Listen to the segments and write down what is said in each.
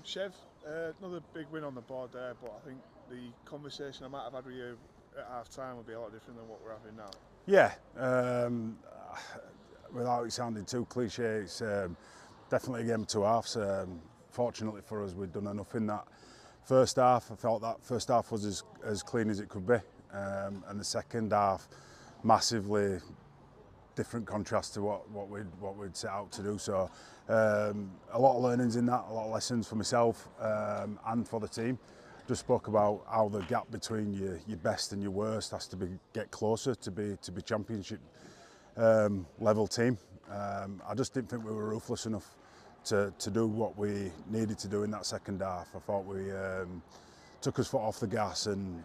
Chev, another big win on the board there, but I think the conversation I might have had with you at half time would be a lot different than what we're having now. Yeah, without it sounding too cliche, it's definitely a game of two halves. Fortunately for us, we'd done enough in that first half. I felt that first half was as clean as it could be, and the second half massively different contrast to what we'd set out to do. So a lot of learnings in that, a lot of lessons for myself and for the team. Just spoke about how the gap between your best and your worst has to get closer to be championship level team. I just didn't think we were ruthless enough to do what we needed to do in that second half. I thought we took us foot off the gas and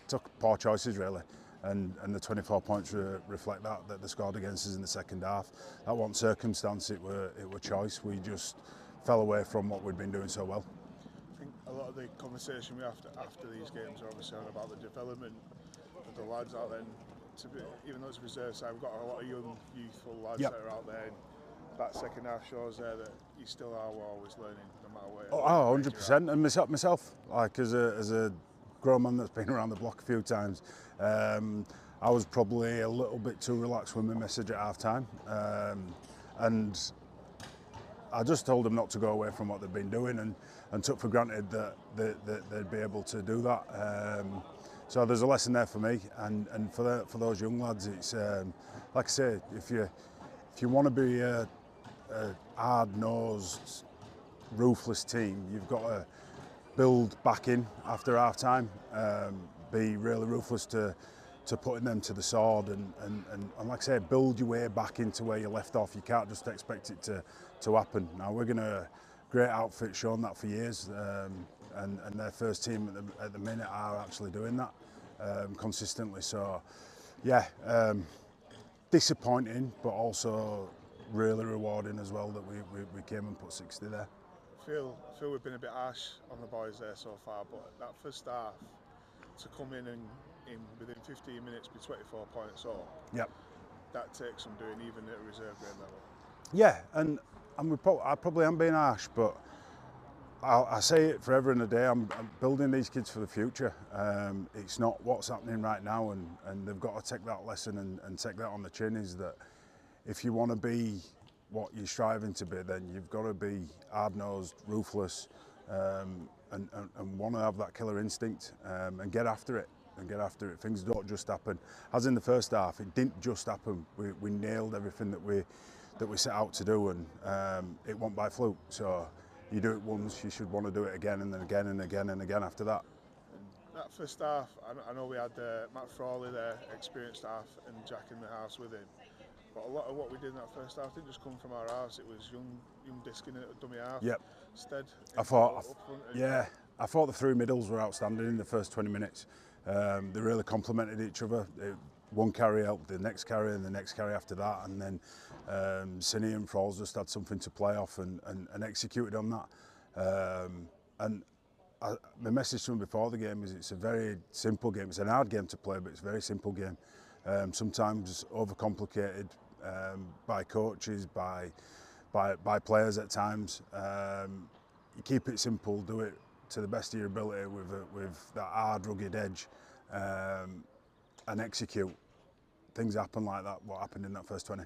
took poor choices really. And the 24 points reflect that they scored against us in the second half. That wasn't circumstance, it were choice. We just fell away from what we'd been doing so well. I think a lot of the conversation we have after these games are obviously on about the development of the lads out there. Even though it's a reserve side, we've got a lot of young, youthful lads that are out there. And that second half shows there that you still are always learning, no matter where. Oh, 100%. And myself, like as a grown man that's been around the block a few times, I was probably a little bit too relaxed with my message at half time, and I just told them not to go away from what they'd been doing and took for granted that they'd be able to do that. So there's a lesson there for me and for those young lads. It's like I say, if you want to be a hard-nosed, ruthless team, you've got to build back in after half time, be really ruthless to putting them to the sword and like I say, build your way back into where you left off. You can't just expect it to happen. Now Wigan are a great outfit, shown that for years, and their first team at the minute are actually doing that consistently. So yeah, disappointing, but also really rewarding as well that we came and put 60 there. I feel we've been a bit harsh on the boys there so far, but that first half to come in and within 15 minutes be 24 points up. Yep. That takes some doing, even at a reserve game level. Yeah, and I probably am being harsh, but I say it forever and a day. I'm building these kids for the future. It's not what's happening right now, and they've got to take that lesson and take that on the chin. Is that if you want to be what you're striving to be, then you've got to be hard-nosed, ruthless, and want to have that killer instinct and get after it. Things don't just happen. As in the first half, it didn't just happen. We nailed everything that we set out to do, and it wasn't by fluke. So you do it once, you should want to do it again, and then again and again and again after that. That first half, I know we had Matt Frawley there, experienced half, and Jack in the house with him. But a lot of what we did in that first half didn't just come from our house. It was young Diskin at dummy half. Yep. Instead, I thought the three middles were outstanding in the first 20 minutes. They really complemented each other. One carry helped the next carry and the next carry after that, and then Cine and Frawls just had something to play off and executed on that. My message to them before the game is it's a very simple game. It's an hard game to play, but it's a very simple game. Sometimes overcomplicated by coaches, by players at times. You keep it simple, do it to the best of your ability with that hard, rugged edge, and execute. Things happen like that, what happened in that first 20.